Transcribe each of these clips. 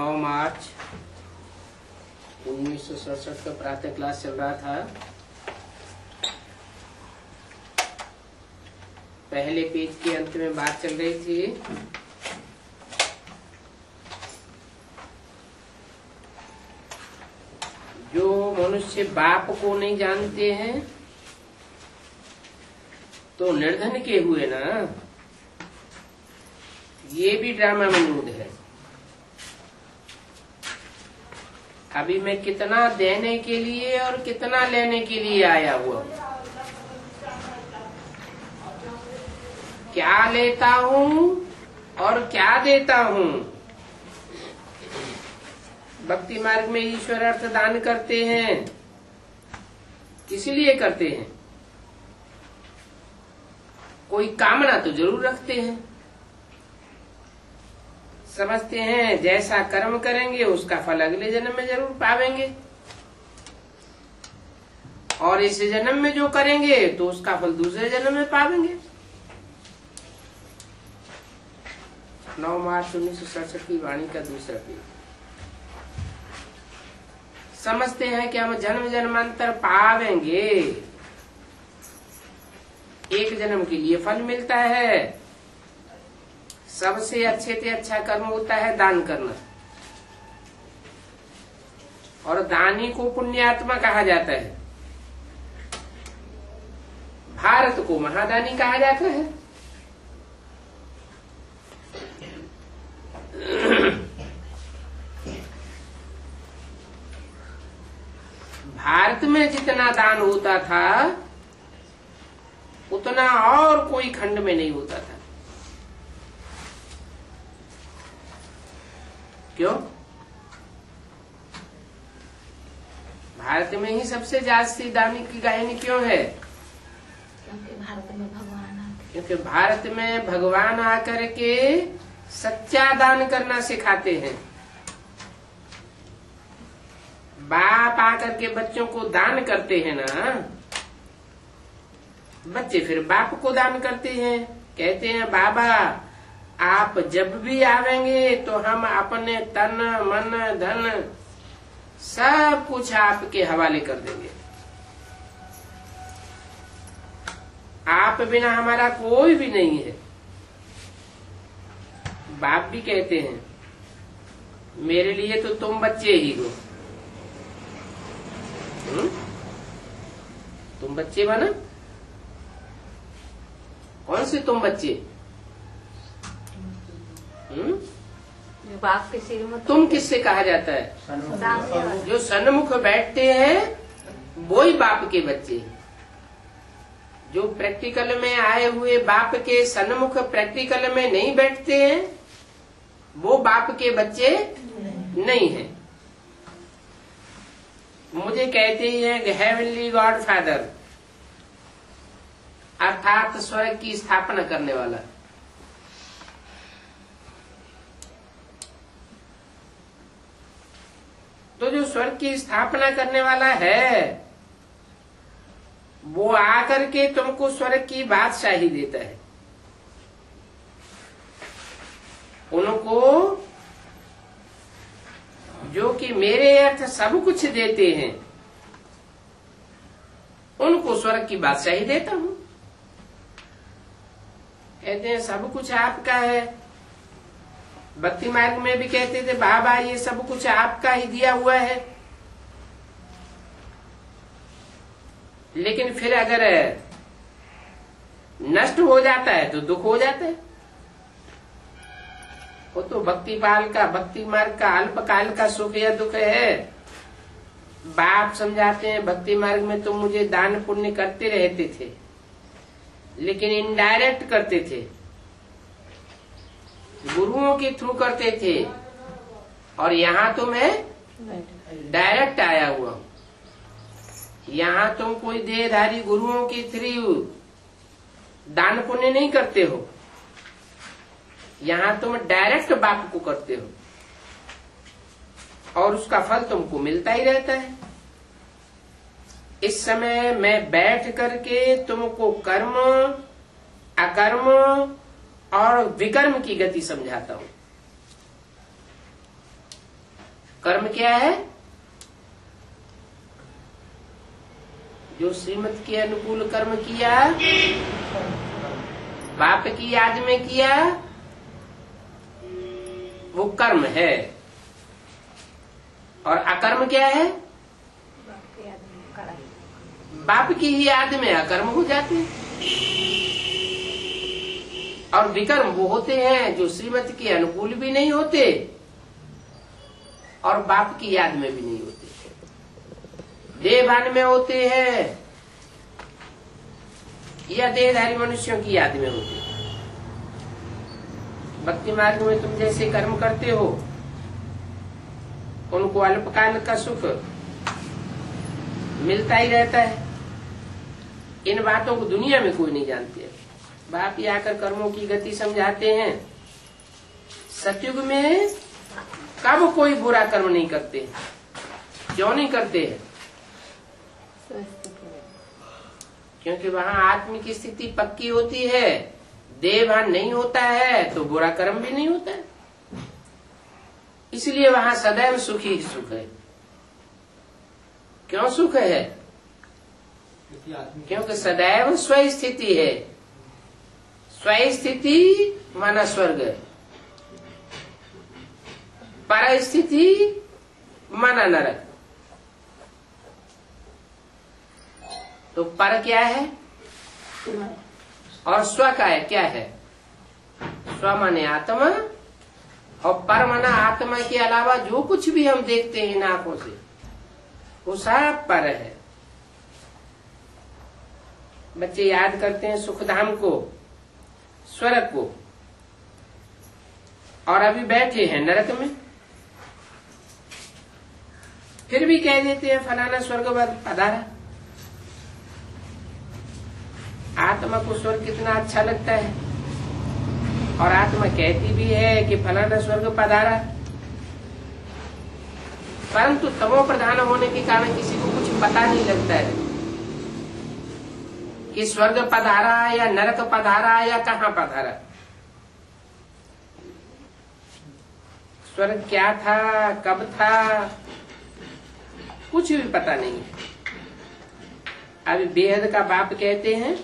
9 मार्च 1967 का प्रातः क्लास चल रहा था। पहले पेज के अंत में बात चल रही थी जो मनुष्य बाप को नहीं जानते हैं तो निर्धन के हुए ना। ये भी ड्रामा मौजूद है। अभी मैं कितना देने के लिए और कितना लेने के लिए आया हुआ हूँ। क्या लेता हूँ और क्या देता हूँ। भक्ति मार्ग में ईश्वर अर्थ दान करते हैं, किस लिए करते हैं? कोई कामना तो जरूर रखते हैं। समझते हैं जैसा कर्म करेंगे उसका फल अगले जन्म में जरूर पावेंगे, और इस जन्म में जो करेंगे तो उसका फल दूसरे जन्म में पावेंगे। 9 मार्च 1967 की वाणी का दूसरा पेज। समझते हैं कि हम जन्म जन्मांतर पावेंगे। एक जन्म के लिए फल मिलता है। सबसे अच्छे से अच्छा कर्म होता है दान करना, और दानी को पुण्यात्मा कहा जाता है। भारत को महादानी कहा जाता है। भारत में जितना दान होता था उतना और कोई खंड में नहीं होता था। क्यों? भारत में ही सबसे जास्ती दानी की गायनी क्यों है? क्योंकि भारत में भगवान आकर के सच्चा दान करना सिखाते हैं। बाप आकर के बच्चों को दान करते हैं ना, बच्चे फिर बाप को दान करते हैं। कहते हैं बाबा आप जब भी आवेंगे तो हम अपने तन मन धन सब कुछ आपके हवाले कर देंगे। आप बिना हमारा कोई भी नहीं है। बाप भी कहते हैं मेरे लिए तो तुम बच्चे ही हो। तुम बच्चे बना? कौन से तुम बच्चे? बाप के सिर में तुम किससे कहा जाता है? जो सन्मुख बैठते हैं वो ही बाप के बच्चे। जो प्रैक्टिकल में आए हुए बाप के सन्मुख प्रैक्टिकल में नहीं बैठते हैं वो बाप के बच्चे नहीं हैं। मुझे कहते हैं हेवनली गॉड फादर, अर्थात स्वर्ग की स्थापना करने वाला। तो जो स्वर्ग की स्थापना करने वाला है वो आकर के तुमको स्वर्ग की बादशाही देता है। उनको जो कि मेरे अर्थ सब कुछ देते हैं उनको स्वर्ग की बादशाही देता हूं। कहते हैं सब कुछ आपका है। भक्ति मार्ग में भी कहते थे बाबा ये सब कुछ आपका ही दिया हुआ है। लेकिन फिर अगर नष्ट हो जाता है तो दुख हो जाता है। वो तो भक्ति मार्ग का अल्पकाल का सुख या दुख है। बाप समझाते हैं भक्ति मार्ग में तुम मुझे दान पुण्य करते रहते थे लेकिन इनडायरेक्ट करते थे, गुरुओं के थ्रू करते थे, और यहाँ तो मैं डायरेक्ट आया हुआ हूं। यहाँ तुम कोई देहधारी गुरुओं के थ्रू दान पुण्य नहीं करते हो। यहाँ तुम डायरेक्ट बाप को करते हो और उसका फल तुमको मिलता ही रहता है। इस समय मैं बैठ करके तुमको कर्म, अकर्म और विकर्म की गति समझाता हूं। कर्म क्या है? जो श्रीमत के अनुकूल कर्म किया, बाप की याद में किया, वो कर्म है। और अकर्म क्या है? बाप की ही याद में अकर्म हो जाते हैं। और विकर्म वो होते हैं जो श्रीमत के अनुकूल भी नहीं होते और बाप की याद में भी नहीं होते, देहभान में होते हैं या देहधारी मनुष्यों की याद में होते हैं। भक्ति मार्ग में तुम जैसे कर्म करते हो, उनको अल्पकाल का सुख मिलता ही रहता है। इन बातों को दुनिया में कोई नहीं जानते। बाप ही आकर कर्मों की गति समझाते हैं। सतयुग में कब कोई बुरा कर्म नहीं करते। क्यों नहीं करते हैं? क्योंकि वहाँ आत्म की स्थिति पक्की होती है, देहभान नहीं होता है तो बुरा कर्म भी नहीं होता है। इसलिए वहाँ सदैव सुख ही सुख है। क्यों सुख है? क्योंकि सदैव स्वस्थिति है। स्वस्थिति माना स्वर्ग, परस्थिति माना नरक। तो पर क्या है और स्व का है क्या है? स्व माने आत्मा और पर माना आत्मा के अलावा जो कुछ भी हम देखते हैं इन आंखों से, वो सब पर है। बच्चे याद करते हैं सुखधाम को, स्वर्ग को, और अभी बैठे हैं नरक में। फिर भी कह देते हैं फलाना स्वर्ग पधारा। आत्मा को स्वर्ग कितना अच्छा लगता है और आत्मा कहती भी है कि फलाना स्वर्ग पधारा, परंतु तमो प्रधान होने के कारण किसी को कुछ पता नहीं लगता है कि स्वर्ग पधारा या नरक पधारा या कहाँ पधारा। स्वर्ग क्या था, कब था, कुछ भी पता नहीं है। अभी बेहद का बाप कहते हैं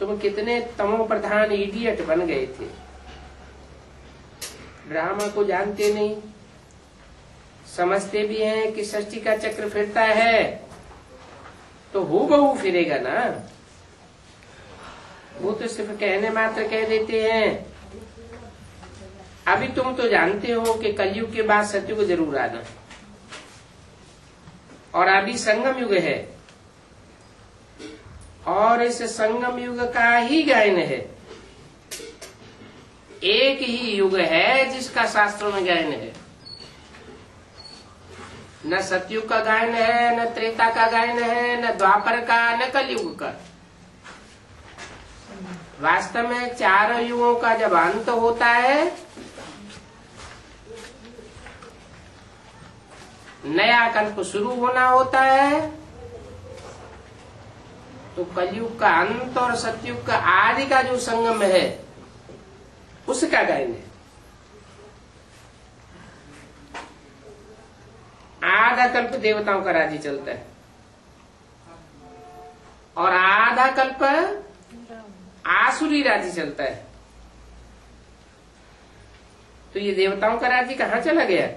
तुम कितने तमो प्रधान इडियट बन गए थे, ड्रामा को जानते नहीं, समझते भी हैं कि सृष्टि का चक्र फिरता है तो हूबहू फिरेगा ना। वो तो सिर्फ कहने मात्र कह देते हैं। अभी तुम तो जानते हो कि कलयुग के बाद सतयुग जरूर आना, और अभी संगम युग है और इस संगम युग का ही गायन है। एक ही युग है जिसका शास्त्रों में गायन है। न सतयुग का गायन है, न त्रेता का गायन है, न द्वापर का, न कलयुग का। वास्तव में चारों युगों का जब अंत होता है, नया कल्प शुरू होना होता है, तो कलयुग का अंत और सतयुग का आदि का जो संगम है उसका गायन है। आधा कल्प देवताओं का राज्य चलता है और आधा कल्प आसुरी राज्य चलता है। तो ये देवताओं का राज्य कहाँ चला गया?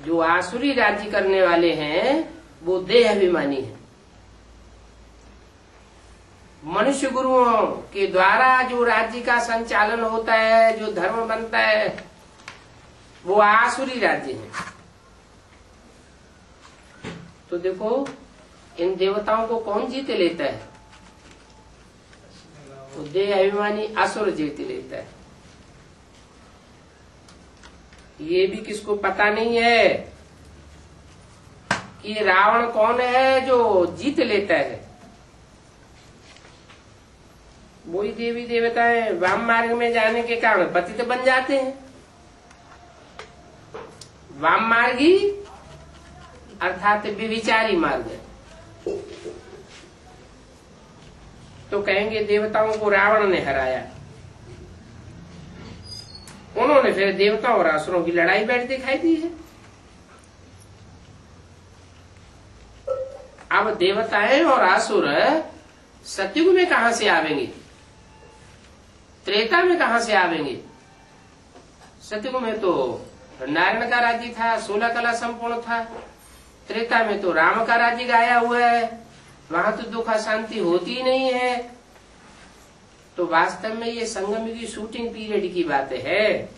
जो आसुरी राज्य करने वाले हैं वो देह अभिमानी है। मनुष्य गुरुओं के द्वारा जो राज्य का संचालन होता है, जो धर्म बनता है, वो आसुरी राज्य है। तो देखो इन देवताओं को कौन जीते लेता है? तो देह अभिमानी असुर जीते लेता है। ये भी किसको पता नहीं है कि रावण कौन है जो जीत लेता है। वही देवी देवताएं वाम मार्ग में जाने के कारण पतित बन जाते हैं। वाम मार्गी अर्थात व्यभिचारी मार्ग है। तो कहेंगे देवताओं को रावण ने हराया। उन्होंने फिर देवताओं और असुरों की लड़ाई बैठ दिखाई दी है। अब देवताएं और असुर सतयुग में कहां से आवेंगे, त्रेता में कहां से आवेंगे? सतयुग में तो नारायण का राज्य था, 16 कला संपूर्ण था। त्रेता में तो राम का राज्य गाया हुआ है, वहां तो दुख अशांति होती ही नहीं है। तो वास्तव में ये संगम की शूटिंग पीरियड की बात है।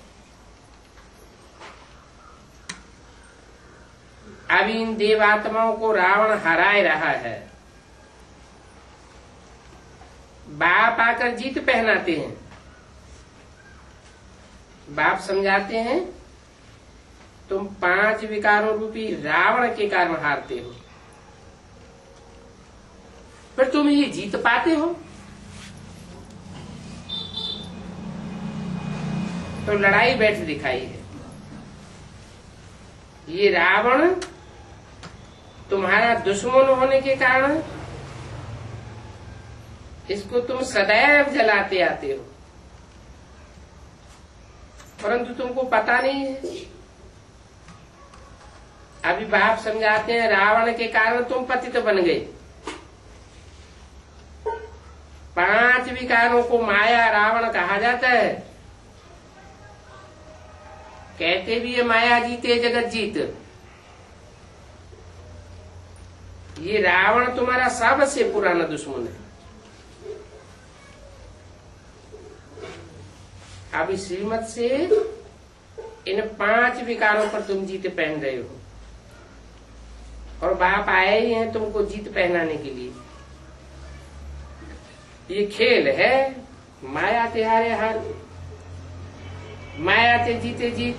अब इन देवात्माओं को रावण हराए रहा है। बाप आकर जीत पहनाते हैं, बाप समझाते हैं तुम 5 विकारों रूपी रावण के कारण हारते हो, फिर तुम ये जीत पाते हो। तो लड़ाई बैठ दिखाई है। ये रावण तुम्हारा दुश्मन होने के कारण इसको तुम सदैव जलाते आते हो, परंतु तुमको पता नहीं है। अभी बाप समझाते हैं रावण के कारण तुम पतित बन गए। 5 विकारों को माया रावण कहा जाता है। कहते भी है माया जीते जगत जीत। ये रावण तुम्हारा सबसे पुराना दुश्मन है। अभी श्रीमत से इन 5 विकारों पर तुम जीत पहन रहे हो, और बाप आए ही हैं तुमको जीत पहनाने के लिए। ये खेल है, माया ते हारे हार, माया ते जीते जीत,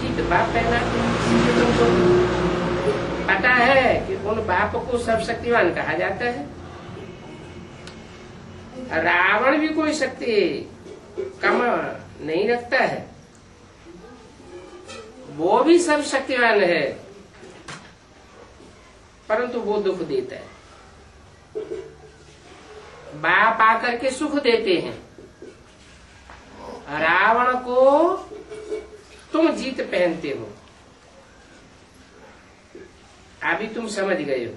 जीत बाप पहनाते हैं। तुमको पता है कि उन बाप को सर्वशक्तिवान कहा जाता है। रावण भी कोई शक्ति कम नहीं रखता है, वो भी सर्वशक्तिवान है, परंतु वो दुख देता है। बाप आकर के सुख देते हैं। रावण को तुम जीत पहनते हो। अभी तुम समझ गए हो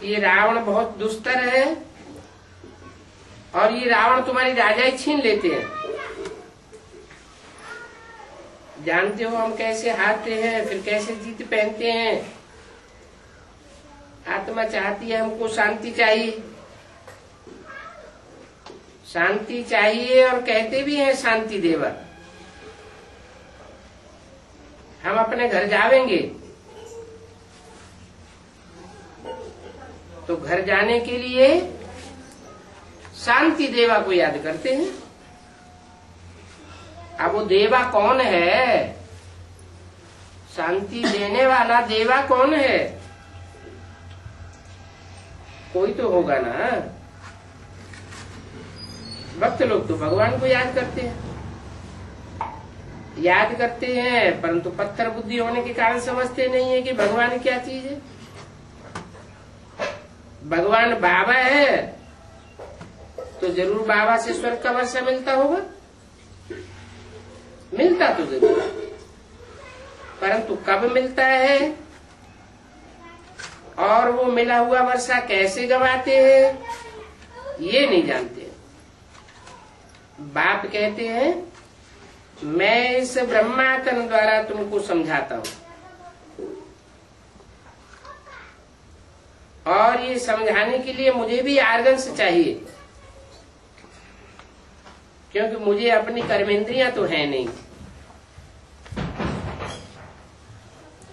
ये रावण बहुत दुष्टर है, और ये रावण तुम्हारी राजाई छीन लेते हैं। जानते हो हम कैसे हारते हैं, फिर कैसे जीत पहनते हैं। आत्मा चाहती है, हमको शांति चाहिए, शांति चाहिए, और कहते भी हैं शांति देवा। हम अपने घर जावेंगे तो घर जाने के लिए शांति देवा को याद करते हैं। अब वो देवा कौन है? शांति देने वाला देवा कौन है? कोई तो होगा ना। भक्त लोग तो भगवान को याद करते हैं, याद करते हैं, परंतु पत्थर बुद्धि होने के कारण समझते नहीं है कि भगवान क्या चीज है। भगवान बाबा है तो जरूर बाबा से स्वर्ग का वर्षा मिलता होगा, मिलता तो जरूर, परंतु कब मिलता है और वो मिला हुआ वर्षा कैसे गवाते हैं ये नहीं जानते। बाप कहते हैं मैं इस ब्रह्मातन द्वारा तुमको समझाता हूं, और ये समझाने के लिए मुझे भी आर्गन्स चाहिए, क्योंकि मुझे अपनी कर्मेंद्रियां तो है नहीं।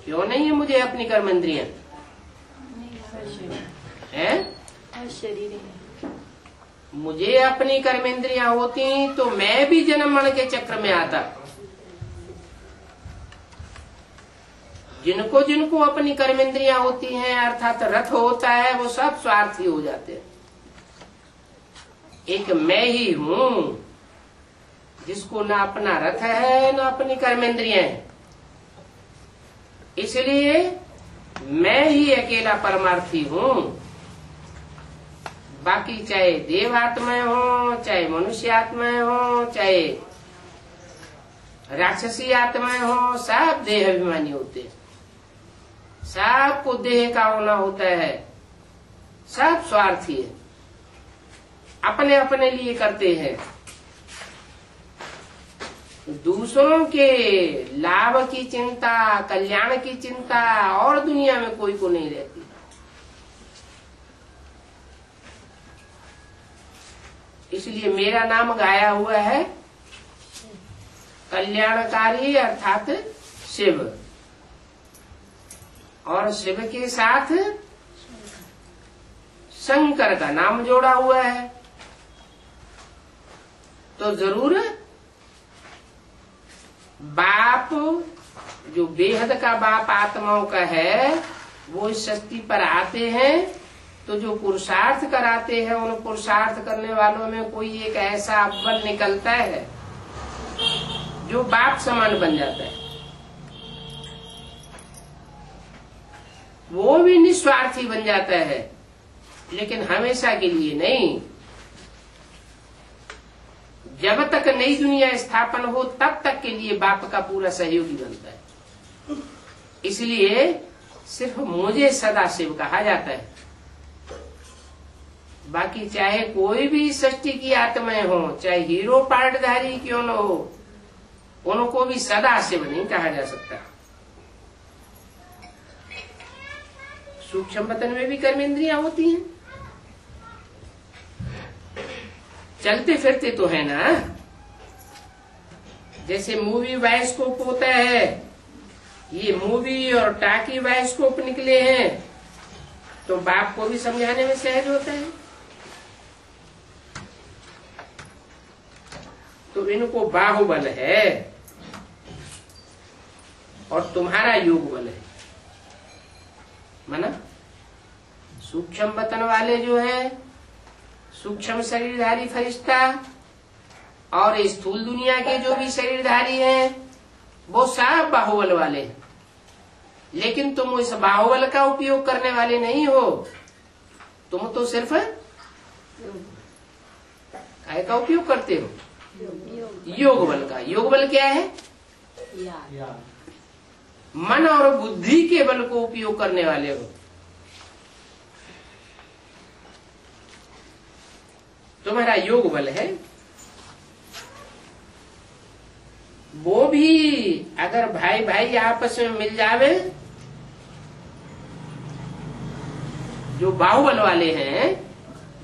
क्यों नहीं है मुझे अपनी कर्मेंद्रियां? है शरीर। मुझे अपनी कर्मेंद्रियां होती तो मैं भी जन्म मरण के चक्र में आता। जिनको जिनको अपनी कर्मेंद्रियां होती हैं, अर्थात रथ होता है, वो सब स्वार्थी हो जाते हैं। एक मैं ही हूं जिसको ना अपना रथ है ना अपनी कर्मेंद्रियां हैं, इसलिए मैं ही अकेला परमार्थी हूं। बाकी चाहे देव आत्माएं हो, चाहे मनुष्य आत्माएं हो, चाहे राक्षसी आत्माएं हो, सब देह अभिमानी होते हैं। सबको देह का होना होता है, सब स्वार्थी है, अपने अपने लिए करते हैं। दूसरों के लाभ की चिंता, कल्याण की चिंता और दुनिया में कोई को नहीं रहती। इसलिए मेरा नाम गाया हुआ है कल्याणकारी अर्थात शिव, और शिव के साथ शंकर का नाम जोड़ा हुआ है। तो जरूर बाप जो बेहद का बाप आत्माओं का है, वो इस सृष्टि पर आते हैं तो जो पुरुषार्थ कराते हैं, उन पुरुषार्थ करने वालों में कोई एक ऐसा अव्वल निकलता है जो बाप समान बन जाता है। वो भी निस्वार्थी बन जाता है, लेकिन हमेशा के लिए नहीं। जब तक नई दुनिया स्थापन हो तब तक के लिए बाप का पूरा सहयोगी बनता है। इसलिए सिर्फ मुझे सदाशिव कहा जाता है। बाकी चाहे कोई भी सृष्टि की आत्माएं हो, चाहे हीरो पार्टधारी क्यों न हो, उनको भी सदाशिव नहीं कहा जा सकता। सूक्ष्म वतन में भी कर्मेंद्रियां होती हैं, चलते फिरते तो है ना। जैसे मूवी बायोस्कोप होता है, ये मूवी और टाकी बायोस्कोप निकले हैं, तो बाप को भी समझाने में सहज होता है। तो इनको बाहुबल है और तुम्हारा योग बल है। माना सूक्ष्म वतन वाले जो है, सूक्ष्म शरीरधारी फरिश्ता, और स्थूल दुनिया के जो भी शरीरधारी हैं, वो सब बाहुबल वाले हैं। लेकिन तुम इस बाहुबल का उपयोग करने वाले नहीं हो, तुम तो सिर्फ काय का उपयोग करते हो? योग बल का। योग बल क्या है? मन और बुद्धि के बल को उपयोग करने वाले हो। तुम्हारा योग बल है। वो भी अगर भाई भाई आपस में मिल जावे, जो बाहुबल वाले हैं,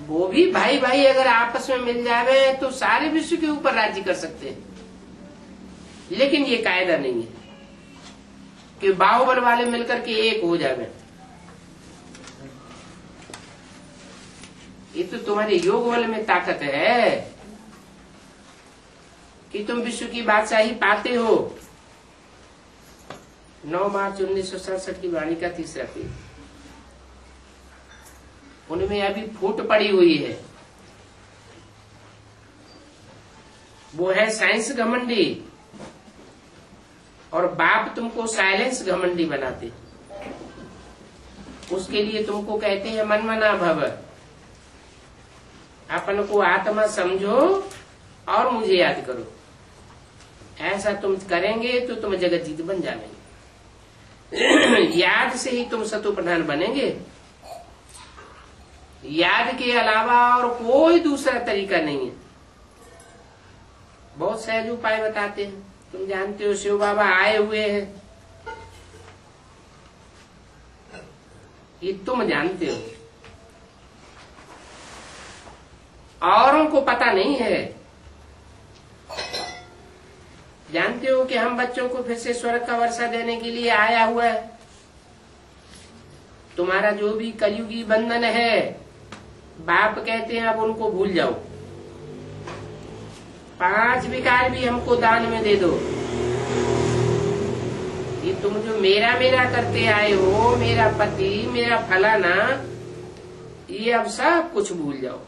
वो भी भाई भाई अगर आपस में मिल जावे तो सारे विश्व के ऊपर राज्य कर सकते हैं। लेकिन ये कायदा नहीं है कि बाहुबल वाले मिलकर के एक हो जावे। ये तो तुम्हारे योग बल में ताकत है कि तुम विश्व की बादशाही पाते हो। 9 मार्च 1967 की वाणी का 3रा पेज, उनमें अभी फूट पड़ी हुई है। वो है साइंस घमंडी, और बाप तुमको साइलेंस घमंडी बनाते। उसके लिए तुमको कहते हैं मनमना भव, अपन को आत्मा समझो और मुझे याद करो। ऐसा तुम करेंगे तो तुम जगत जीत बन जाएंगे। याद से ही तुम सतो प्रधान बनेंगे। याद के अलावा और कोई दूसरा तरीका नहीं है। बहुत सहज उपाय बताते हैं। तुम जानते हो शिव बाबा आए हुए हैं, ये तुम जानते हो, औरों को पता नहीं है। जानते हो कि हम बच्चों को फिर से स्वर्ग का वर्षा देने के लिए आया हुआ है। तुम्हारा जो भी कलयुगी बंधन है, बाप कहते हैं अब उनको भूल जाओ। 5 विकार भी हमको दान में दे दो। ये तुम जो मेरा मेरा करते आए हो, मेरा पति, मेरा फलाना, ये अब सब कुछ भूल जाओ।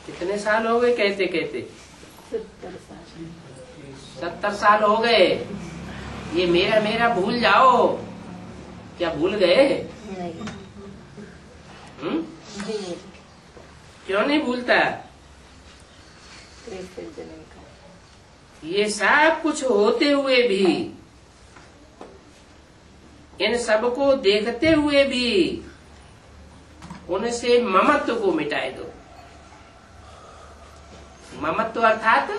कितने साल हो गए कहते कहते? 70 साल हो गए। ये मेरा मेरा भूल जाओ। क्या भूल गए? क्यों नहीं भूलता? ये सब कुछ होते हुए भी, इन सबको देखते हुए भी उनसे ममत्व को मिटाए दो। ममत्व अर्थात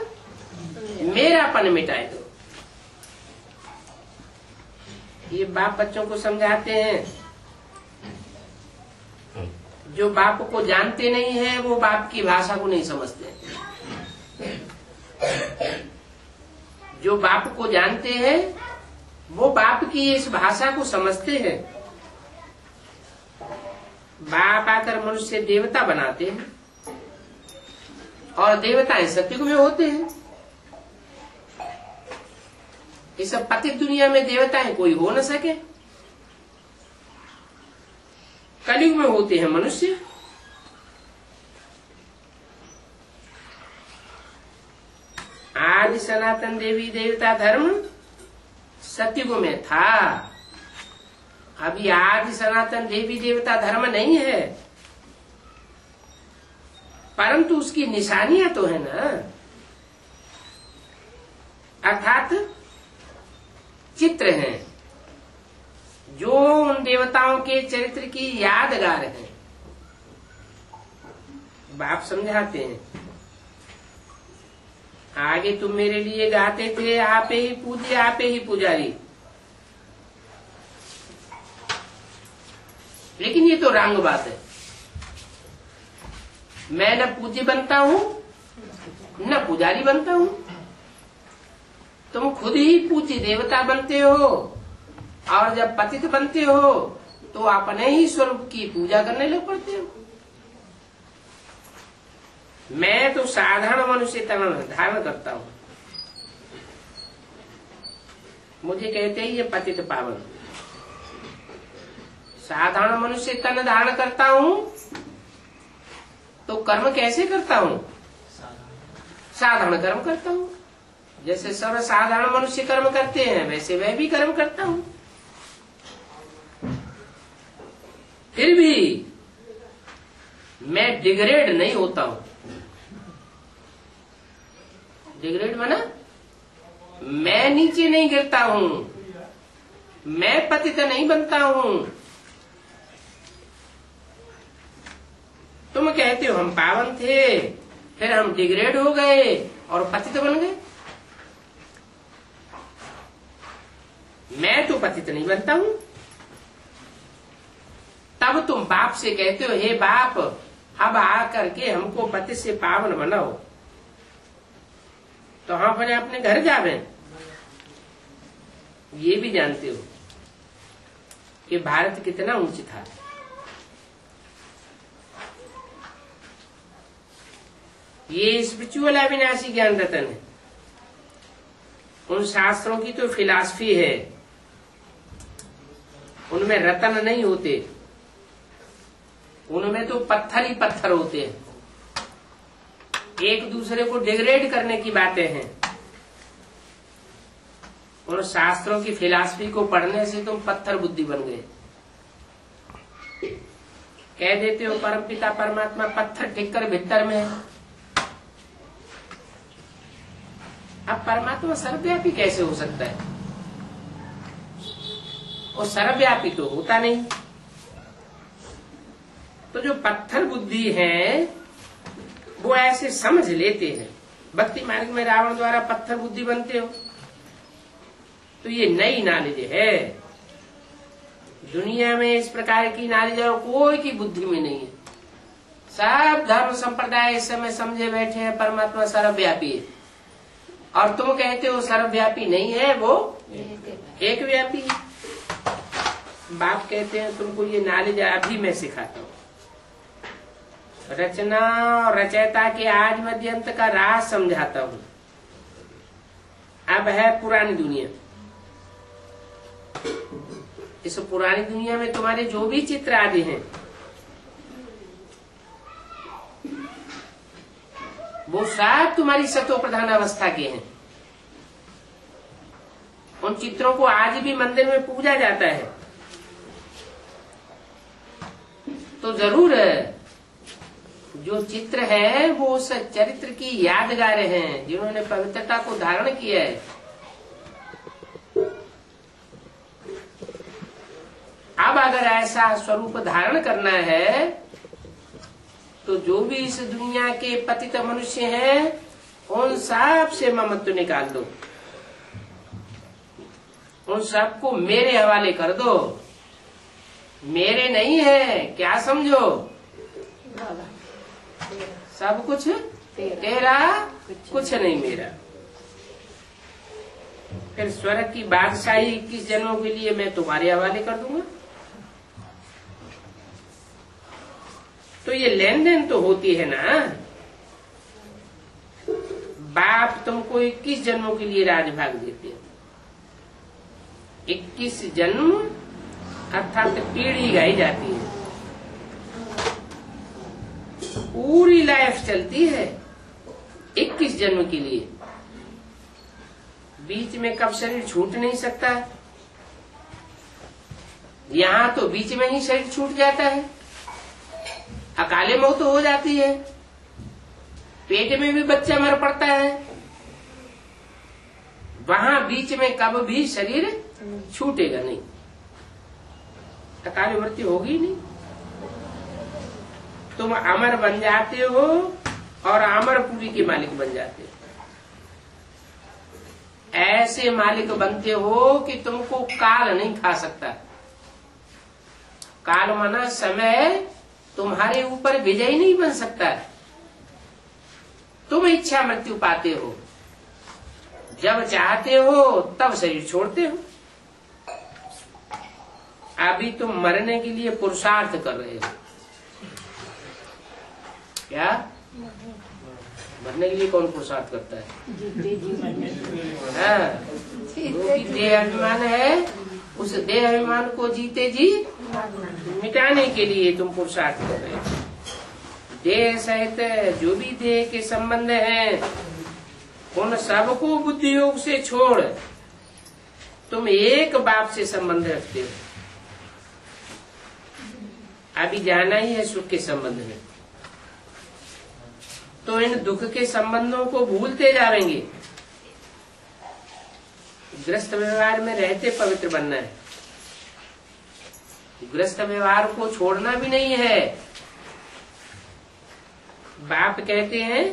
मेरापन मिटाए दो। ये बाप बच्चों को समझाते हैं। जो बाप को जानते नहीं है वो बाप की भाषा को नहीं समझते। जो बाप को जानते हैं वो बाप की इस भाषा को समझते हैं। बाप आकर मनुष्य देवता बनाते हैं और देवताएं सत्युग में होते हैं। इस पतित दुनिया में देवताएं कोई हो न सके। कलयुग में होते हैं मनुष्य। आदि सनातन देवी देवता धर्म सत्युग में था। अभी आदि सनातन देवी देवता धर्म नहीं है, परंतु उसकी निशानियां तो है ना, अर्थात चित्र हैं जो उन देवताओं के चरित्र की यादगार है। बाप समझाते हैं, आगे तुम मेरे लिए गाते थे, आपे ही पूज्य आपे ही पुजारी, लेकिन ये तो रंग बात है। मैं न पूज्य बनता हूं न पुजारी बनता हूं। तुम खुद ही पूज्य देवता बनते हो और जब पतित बनते हो तो अपने ही स्वरूप की पूजा करने लग पड़ते हो। मैं तो साधारण मनुष्य तन धारण करता हूं। मुझे कहते हैं ये पतित पावन। साधारण मनुष्य तन धारण करता हूं तो कर्म कैसे करता हूं? साधारण कर्म करता हूं। जैसे सर्व साधारण मनुष्य कर्म करते हैं वैसे मैं भी कर्म करता हूं। फिर भी मैं डिग्रेड नहीं होता हूं। डिग्रेड माना मैं नीचे नहीं गिरता हूं, मैं पतित नहीं बनता हूं। तुम कहते हो हम पावन थे, फिर हम डिग्रेड हो गए और पतित बन गए। मैं तो पतित नहीं बनता हूं। तब तुम बाप से कहते हो, हे बाप अब आकर के हमको पतित से पावन बनाओ। तो हम अपने अपने घर जावे। ये भी जानते हो कि भारत कितना ऊंच था। ये स्पिरिचुअल अविनाशी ज्ञान रतन है। उन शास्त्रों की तो फिलॉसफी है, उनमें रतन नहीं होते, उनमें तो पत्थर ही पत्थर होते हैं। एक दूसरे को डिग्रेड करने की बातें हैं। और शास्त्रों की फिलॉसफी को पढ़ने से तुम पत्थर बुद्धि बन गए। कह देते हो परमपिता परमात्मा पत्थर टिककर भीतर में है। अब परमात्मा सर्वव्यापी कैसे हो सकता है? वो सर्वव्यापी तो होता नहीं। तो जो पत्थर बुद्धि है वो ऐसे समझ लेते हैं। भक्ति मार्ग में रावण द्वारा पत्थर बुद्धि बनते हो तो ये नई नॉलेज है। दुनिया में इस प्रकार की नॉलेज और कोई की बुद्धि में नहीं है। सब धर्म संप्रदाय इस समय समझे बैठे हैं परमात्मा सर्वव्यापी है, और तुम कहते हो सर्वव्यापी नहीं है, वो एक व्यापी है। बाप कहते हैं तुमको ये नॉलेज अभी मैं सिखाता हूँ। रचना और रचयिता के आज मध्यंत का राज समझाता हूँ। अब है पुरानी दुनिया। इस पुरानी दुनिया में तुम्हारे जो भी चित्र आदि हैं वो सब तुम्हारी सतो प्रधान अवस्था के हैं। उन चित्रों को आज भी मंदिर में पूजा जाता है। तो जरूर जो चित्र है वो उस चरित्र की यादगार हैं, जिन्होंने पवित्रता को धारण किया है। अब अगर ऐसा स्वरूप धारण करना है तो जो भी इस दुनिया के पतित मनुष्य हैं उन सब से ममत्व निकाल दो, उन सबको मेरे हवाले कर दो। मेरे नहीं है क्या समझो, सब कुछ तेरा, कुछ नहीं मेरा। फिर स्वर्ग की बादशाही 21 जन्मों के लिए मैं तुम्हारे हवाले कर दूंगा। तो ये लेन देन तो होती है ना। बाप तुमको 21 जन्मों के लिए राजभाग देते हैं। 21 जन्म अर्थात पीढ़ी गाई जाती है, पूरी लाइफ चलती है 21 जन्म के लिए। बीच में कब शरीर छूट नहीं सकता, यहाँ तो बीच में ही शरीर छूट जाता है, अकाले मौत हो जाती है, पेट में भी बच्चा मर पड़ता है। वहां बीच में कब भी शरीर छूटेगा नहीं, अकाले मृत्यु होगी नहीं। तुम अमर बन जाते हो और अमरपुरी के मालिक बन जाते हो। ऐसे मालिक बनते हो कि तुमको काल नहीं खा सकता। काल माना समय तुम्हारे ऊपर विजयी नहीं बन सकता। तुम इच्छा मृत्यु पाते हो, जब चाहते हो तब शरीर छोड़ते हो। अभी तुम मरने के लिए पुरुषार्थ कर रहे हो। क्या मरने के लिए कौन पुरुषार्थ करता है? हाँ, जो भी देह अभिमान है उस देह अभिमान को जीते जी मिटाने के लिए तुम पुरुषार्थ कर रहे हो। देह सहित जो भी देह के संबंध हैं उन सबको बुद्धि योग से छोड़ तुम एक बाप से संबंध रखते हो। अभी जाना ही है सुख के संबंध में, तो इन दुख के संबंधों को भूलते जाएंगे। गृहस्थ व्यवहार में रहते पवित्र बनना है, गृहस्थ व्यवहार को छोड़ना भी नहीं है। बाप कहते हैं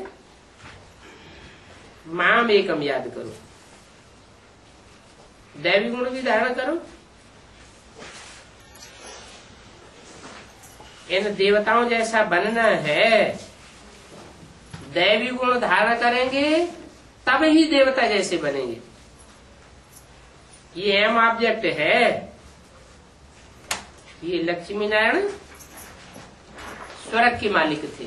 माम एकम याद करो, दैवी गुण भी धारण करो। इन देवताओं जैसा बनना है, दैवी गुण धारण करेंगे तब ही देवता जैसे बनेंगे। ये एम ऑब्जेक्ट है। ये लक्ष्मी नारायण स्वर्ग के मालिक थे।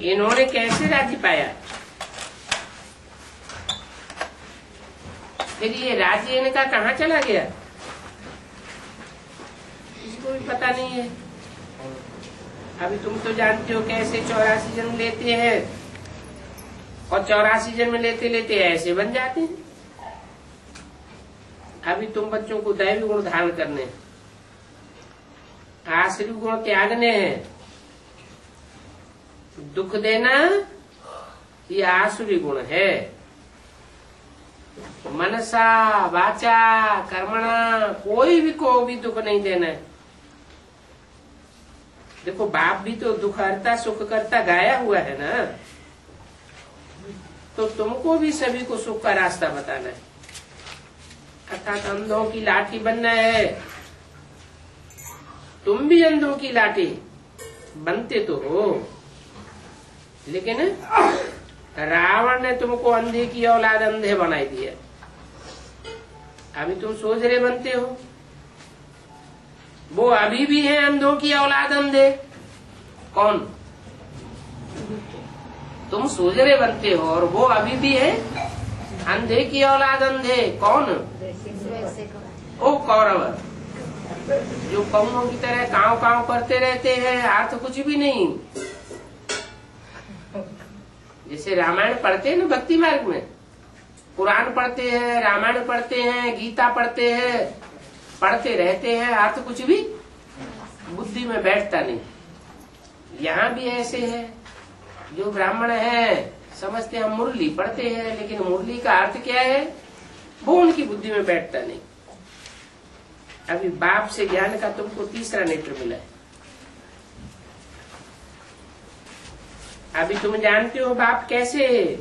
इन्होंने कैसे राज्य पाया? फिर ये राज्य इनका कहाँ चला गया इसको भी पता नहीं है। अभी तुम तो जानते हो कैसे 84 जन्म लेते हैं और 84 जन्म लेते लेते ऐसे बन जाते हैं। अभी तुम बच्चों को दैवी गुण धारण करने, आश्रित गुण त्यागने हैं। दुख देना ये आसुरी गुण है। मनसा वाचा कर्मणा कोई भी को भी दुख नहीं देना है। देखो बाप भी तो दुख हरता सुख करता गाया हुआ है ना, तो तुमको भी सभी को सुख का रास्ता बताना है। अर्थात अंधों की लाठी बनना है। तुम भी अंधों की लाठी बनते तो हो, लेकिन रावण ने तुमको अंधे की औलाद अंधे बनाई दिया। अभी तुम सोच रहे बनते हो, वो अभी भी है अंधों की औलाद अंधे। कौन? तुम सोच रहे बनते हो और वो अभी भी है अंधे की औलाद अंधे। कौन? ओ कौरव, जो कौनों की तरह कांव कांव करते रहते हैं, अर्थ कुछ भी नहीं। जैसे रामायण पढ़ते हैं ना भक्ति मार्ग में, पुराण पढ़ते हैं, रामायण पढ़ते हैं, गीता पढ़ते हैं, पढ़ते रहते हैं, अर्थ कुछ भी बुद्धि में बैठता नहीं। यहाँ भी ऐसे है, जो ब्राह्मण है समझते हैं हम मुरली पढ़ते हैं, लेकिन मुरली का अर्थ क्या है वो उनकी बुद्धि में बैठता नहीं। अभी बाप से ज्ञान का तुमको तीसरा नेत्र मिला है। अभी तुम जानते हो बाप कैसे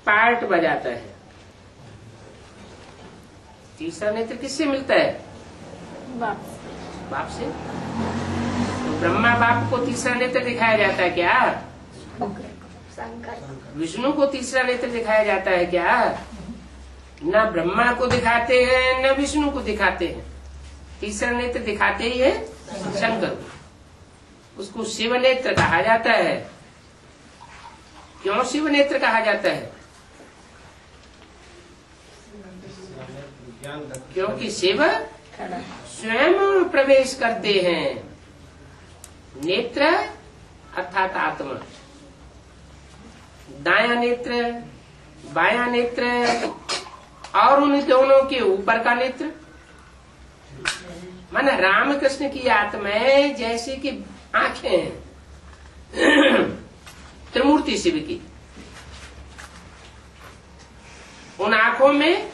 पार्ट बजाता है। तीसरा नेत्र किससे मिलता है? बाप से। तो ब्रह्मा बाप को तीसरा नेत्र दिखाया जाता है क्या? विष्णु को तीसरा नेत्र दिखाया जाता है क्या? न ब्रह्मा को दिखाते हैं न विष्णु को दिखाते हैं। तीसरा नेत्र दिखाते ही है शंकर को। उसको शिव नेत्र कहा जाता है। क्यों शिव नेत्र कहा जाता है? क्योंकि शिव स्वयं प्रवेश करते हैं। नेत्र अर्थात आत्मा। दाया नेत्र, बाया नेत्र और उन दोनों के ऊपर का नेत्र। माना रामकृष्ण की आत्माएं जैसे कि आंखें हैं त्रिमूर्ति शिव की। उन आंखों में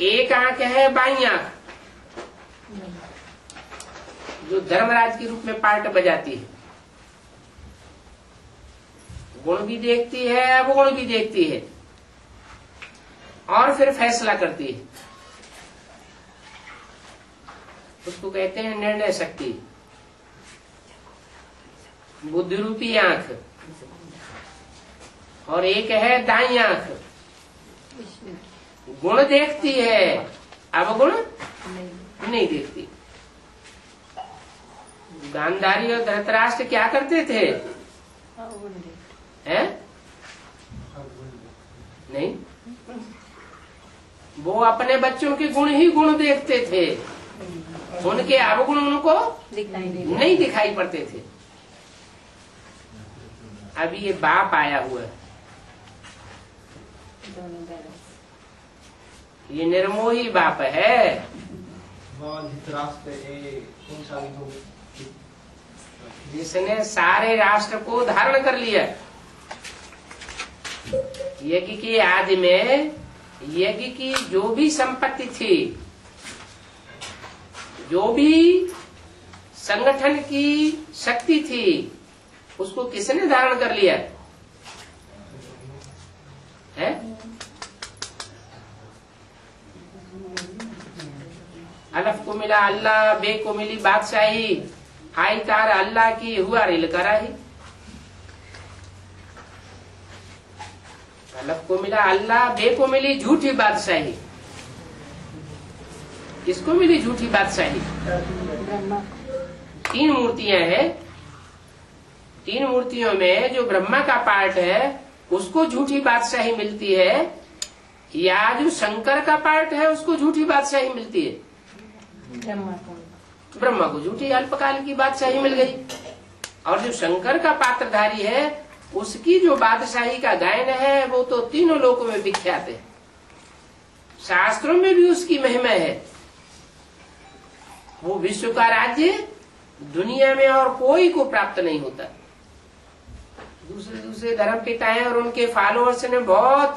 एक आंख है बाई आंख, जो धर्मराज के रूप में पार्ट बजाती है। गुण भी देखती है, अवगुण भी देखती है और फिर फैसला करती है। उसको कहते हैं निर्णय शक्ति। बुद्धि रूपी आंख। और एक है दाई आंख, गुण देखती है, अवगुण नहीं देखती। गांधारी और धृतराष्ट्र क्या करते थे? हैं? नहीं, वो अपने बच्चों के गुण ही गुण देखते थे, उनके अवगुण उनको नहीं दिखाई पड़ते थे। अभी ये बाप आया हुआ है, ये निर्मोही बाप है। जिसने सारे राष्ट्र को धारण कर लिया। यज्ञ के आदि में यज्ञ की जो भी संपत्ति थी, जो भी संगठन की शक्ति थी, उसको किसने धारण कर लिया है? अलफ को मिला अल्लाह, बे को मिली बादशाही, आई कार अल्लाह की, हुआ रिल कराही। अलफ को मिला अल्लाह, बे को मिली झूठी बादशाही। किसको मिली झूठी बादशाही? तीन मूर्तियां हैं। तीन मूर्तियों में जो ब्रह्मा का पार्ट है उसको झूठी बादशाही मिलती है, या जो शंकर का पार्ट है उसको झूठी बादशाही मिलती है? ब्रह्मा को झूठी अल्पकाल की बादशाही मिल गई, और जो शंकर का पात्रधारी है उसकी जो बादशाही का गायन है वो तो तीनों लोकों में विख्यात है। शास्त्रों में भी उसकी महिमा है। वो विश्व का राज्य दुनिया में और कोई को प्राप्त नहीं होता। दूसरे दूसरे धर्म पिताएं और उनके फॉलोअर्स ने बहुत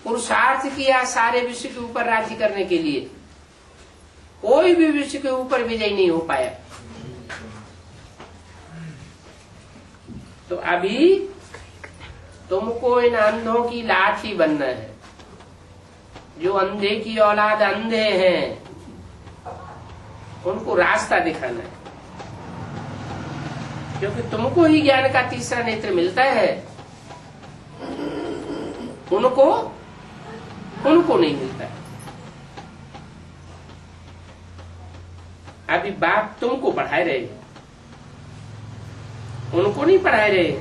पुरुषार्थ किया सारे विश्व के ऊपर राज्य करने के लिए, कोई भी विश्व के ऊपर विजय नहीं हो पाया। तो अभी तुमको इन अंधों की लाठी बनना है। जो अंधे की औलाद अंधे हैं उनको रास्ता दिखाना है, क्योंकि तुमको ही ज्ञान का तीसरा नेत्र मिलता है, उनको नहीं मिलता। अभी बाप तुमको पढ़ाए रहे, उनको नहीं पढ़ाए रहे।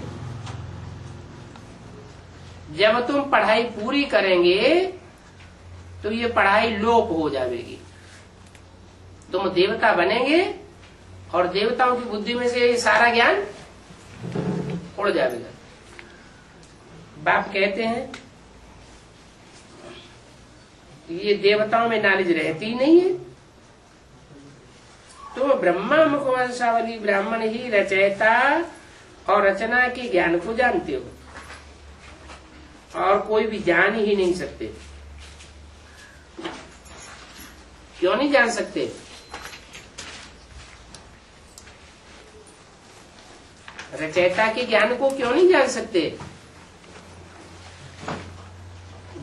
जब तुम पढ़ाई पूरी करेंगे तो ये पढ़ाई लोप हो जाएगी। तुम देवता बनेंगे और देवताओं की बुद्धि में से सारा ज्ञान उड़ जाएगा। बाप कहते हैं ये देवताओं में नॉलेज रहती ही नहीं है। तो ब्रह्मा मुखवंशावली ब्राह्मण ही रचयिता और रचना के ज्ञान को जानते हो, और कोई भी जान ही नहीं सकते। क्यों नहीं जान सकते? रचयिता के ज्ञान को क्यों नहीं जान सकते?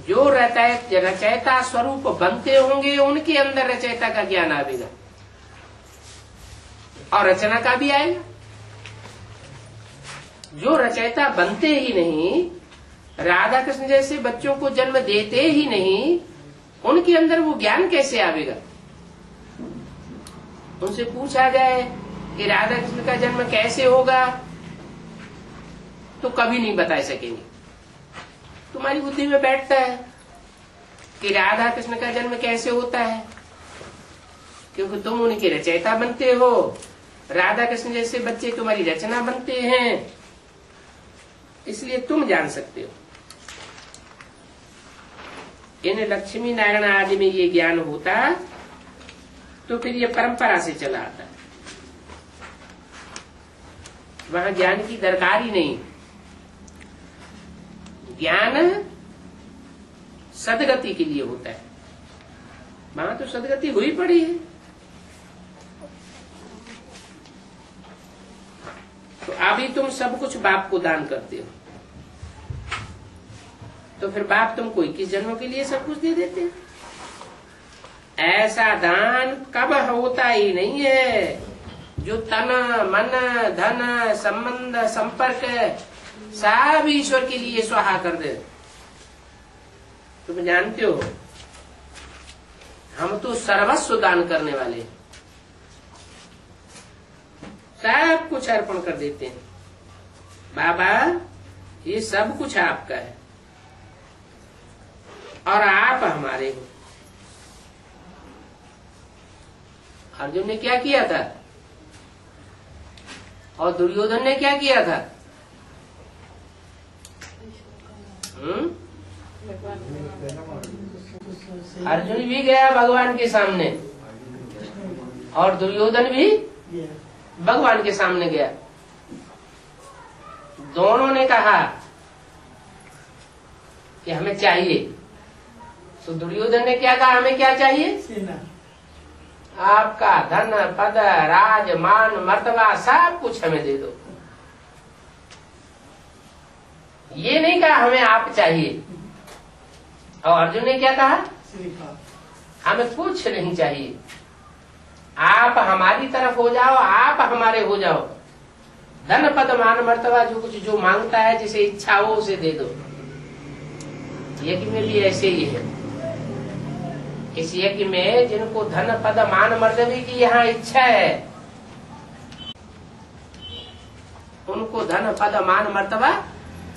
जो रचयिता स्वरूप बनते होंगे उनके अंदर रचयिता का ज्ञान आएगा और रचना का भी आएगा। जो रचयिता बनते ही नहीं, राधा कृष्ण जैसे बच्चों को जन्म देते ही नहीं, उनके अंदर वो ज्ञान कैसे आवेगा? उनसे पूछा जाए कि राधा कृष्ण का जन्म कैसे होगा, तो कभी नहीं बता सकेंगे। तुम्हारी बुद्धि में बैठता है कि राधा कृष्ण का जन्म कैसे होता है, क्योंकि तुम उनके रचयिता बनते हो। राधा कृष्ण जैसे बच्चे तुम्हारी रचना बनते हैं, इसलिए तुम जान सकते हो। इन लक्ष्मी नारायण आदि में ये ज्ञान होता तो फिर ये परंपरा से चला आता, वहां ज्ञान की दरकार ही नहीं। ज्ञान सदगति के लिए होता है, वहां तो सदगति हुई पड़ी है। तो अभी तुम सब कुछ बाप को दान करते हो, तो फिर बाप तुमको 21 जन्मों के लिए सब कुछ दे देते हैं। ऐसा दान कब होता ही नहीं है जो तन मन धन संबंध संपर्क सब ईश्वर के लिए स्वाहा कर दे। तुम जानते हो हम तो सर्वस्व दान करने वाले, सब कुछ अर्पण कर देते हैं। बाबा ये सब कुछ आपका है और आप हमारे हो। अर्जुन ने क्या किया था और दुर्योधन ने क्या किया था? अर्जुन भी गया भगवान के सामने और दुर्योधन भी भगवान के सामने गया। दोनों ने कहा कि हमें चाहिए, तो दुर्योधन ने क्या कहा? हमें क्या चाहिए? सेना। आपका धन पद राज मान मर्तबा सब कुछ हमें दे दो। ये नहीं कहा हमें आप चाहिए। और अर्जुन ने क्या कहा? हमें कुछ नहीं चाहिए, आप हमारी तरफ हो जाओ, आप हमारे हो जाओ। धन पद मान मर्तबा जो कुछ जो मांगता है, जिसे इच्छा हो उसे दे दो। यज्ञ में भी ऐसे ही है। इस यज्ञ में जिनको धन पद मान मर्तबे की यहाँ इच्छा है, उनको धन पद मान मर्तबा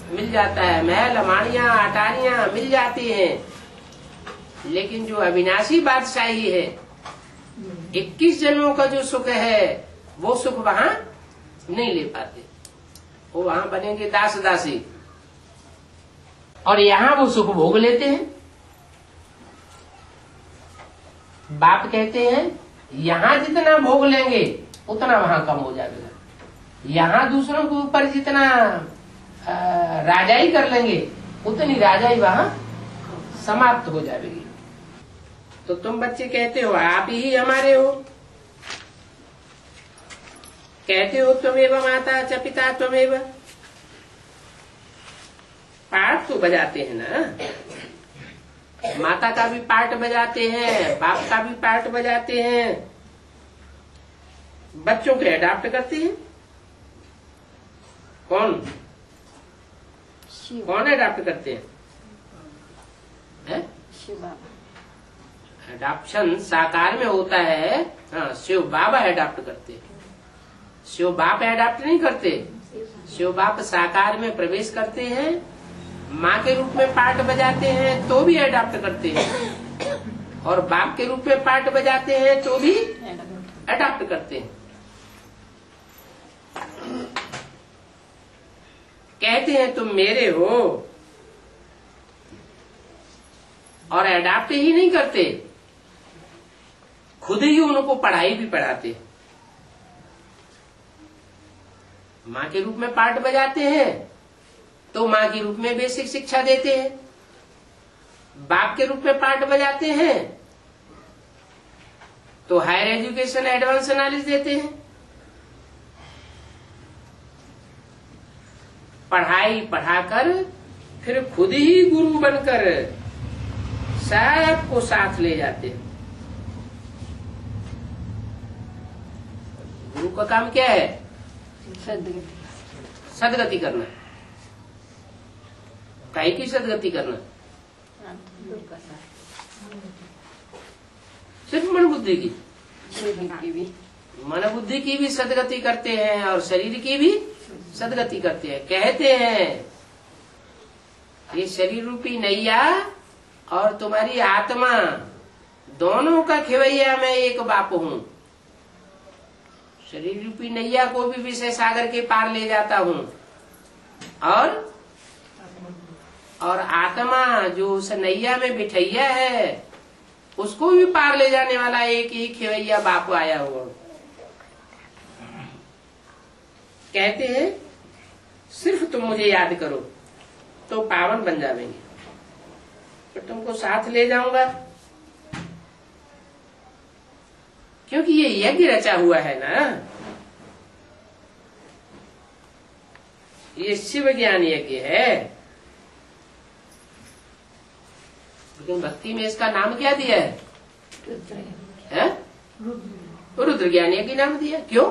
मिल जाता है, महल माणियां अटारियां मिल जाती हैं। लेकिन जो अविनाशी बादशाही है, 21 जन्मों का जो सुख है, वो सुख वहां नहीं ले पाते। वो वहां बनेंगे दास दासी, और यहाँ वो सुख भोग लेते हैं। बाप कहते हैं यहाँ जितना भोग लेंगे उतना वहां कम हो जाएगा। यहाँ दूसरों के ऊपर जितना राजाई कर लेंगे उतनी राजाई वहां समाप्त हो जाएगी। तो तुम बच्चे कहते हो आप ही हमारे हो, कहते हो त्वमेव माता च पिता त्वमेव। पाठ तो बजाते हैं ना, माता का भी पार्ट बजाते हैं, बाप का भी पार्ट बजाते हैं, बच्चों को अडॉप्ट करते हैं। कौन अडॉप्ट करते हैं? शिव बाबा। अडॉप्शन साकार में होता है। हाँ, शिव बाबा अडॉप्ट करते हैं, शिव बाप अडॉप्ट नहीं करते। शिव बाप साकार में प्रवेश करते हैं, माँ के रूप में पार्ट बजाते हैं तो भी अडॉप्ट करते हैं, और बाप के रूप में पार्ट बजाते हैं तो भी अडॉप्ट करते हैं। कहते हैं तुम मेरे हो और अडॉप्ट ही नहीं करते, खुद ही उनको पढ़ाई भी पढ़ाते। माँ के रूप में पार्ट बजाते हैं तो माँ के रूप में बेसिक शिक्षा देते हैं, बाप के रूप में पार्ट बजाते हैं तो हायर एजुकेशन एडवांस नॉलेज देते हैं। पढ़ाई पढ़ाकर फिर खुद ही गुरु बनकर सबको साथ ले जाते हैं। गुरु का काम क्या है? सदगति करना। काहे की सदगति करना? सिर्फ मन बुद्धि की, मन बुद्धि की भी सदगति करते हैं और शरीर की भी सदगति करते हैं। कहते हैं ये शरीर रूपी नैया और तुम्हारी आत्मा दोनों का खेवैया मैं एक बाप हूँ। शरीर रूपी नैया को भी विषय सागर के पार ले जाता हूँ और आत्मा जो उस नैया में बिठैया है उसको भी पार ले जाने वाला एक ही खेवैया बाप आया हुआ। कहते हैं सिर्फ तुम मुझे याद करो तो पावन बन जाएंगे, तो तुमको साथ ले जाऊंगा। क्योंकि ये यज्ञ रचा हुआ है ना, ये शिव ज्ञान यज्ञ है। लेकिन भक्ति में इसका नाम क्या दिया है? रुद्र ज्ञान यज्ञ नाम दिया। क्यों?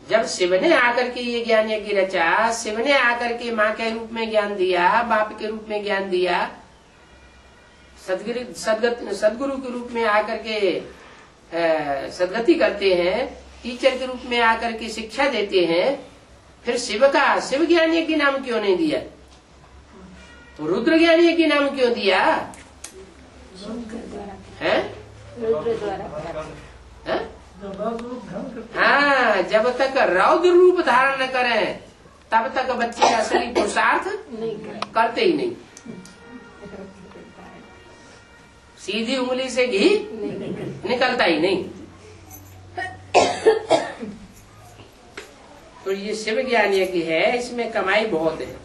जब शिव ने आकर के ये ज्ञान यज्ञ रचा, शिव ने आकर के माँ के रूप में ज्ञान दिया, बाप के रूप में ज्ञान दिया, सदगुरु के रूप में आकर के सदगति करते हैं, टीचर के रूप में आकर के शिक्षा देते हैं, फिर शिव ज्ञान यज्ञ नाम क्यों नहीं दिया? तो रुद्र ज्ञान यज्ञ नाम क्यों दिया है? हाँ, जब तक रौद्र रूप धारण न करें तब तक बच्चे असली पुरुषार्थ करते ही नहीं। सीधी उंगली से घी निकलता ही नहीं। तो ये शिव ज्ञान यज्ञ है, इसमें कमाई बहुत है।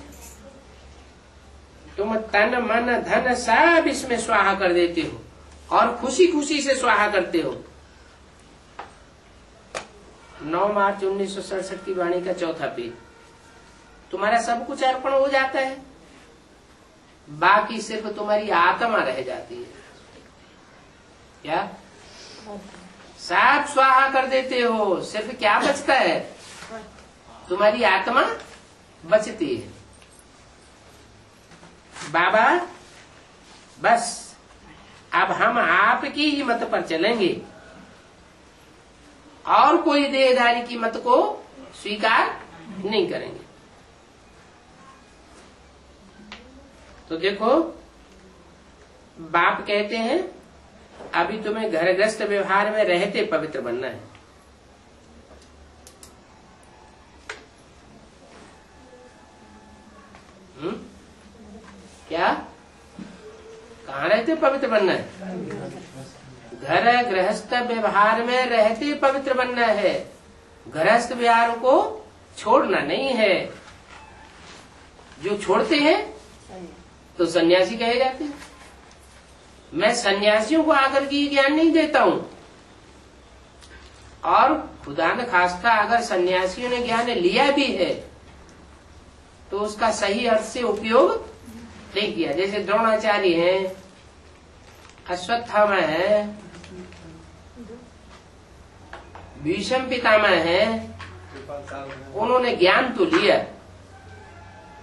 तुम तन मन धन सब इसमें स्वाहा कर देते हो और खुशी खुशी से स्वाहा करते हो। 9 मार्च 1967 की वाणी का 4था पेज। तुम्हारा सब कुछ अर्पण हो जाता है, बाकी सिर्फ तुम्हारी आत्मा रह जाती है। क्या सब स्वाहा कर देते हो, सिर्फ क्या बचता है? तुम्हारी आत्मा बचती है। बाबा बस अब हम आपकी ही मत पर चलेंगे और कोई देहधारी की मत को स्वीकार नहीं करेंगे। तो देखो, बाप कहते हैं अभी तुम्हें घरग्रस्त व्यवहार में रहते पवित्र बनना है। क्या? कहाँ रहते पवित्र बनना है? घर गृहस्थ व्यवहार में रहते पवित्र बनना है। गृहस्थ व्यवहार को छोड़ना नहीं है। जो छोड़ते हैं तो सन्यासी कहे जाते हैं। मैं सन्यासियों को आकर के ज्ञान नहीं देता हूं, और खुदा न खास्ता अगर सन्यासियों ने ज्ञान लिया भी है तो उसका सही अर्थ से उपयोग नहीं किया। जैसे द्रोणाचार्य हैं, अश्वत्थामा है, भीष्म पितामह है, उन्होंने ज्ञान तो लिया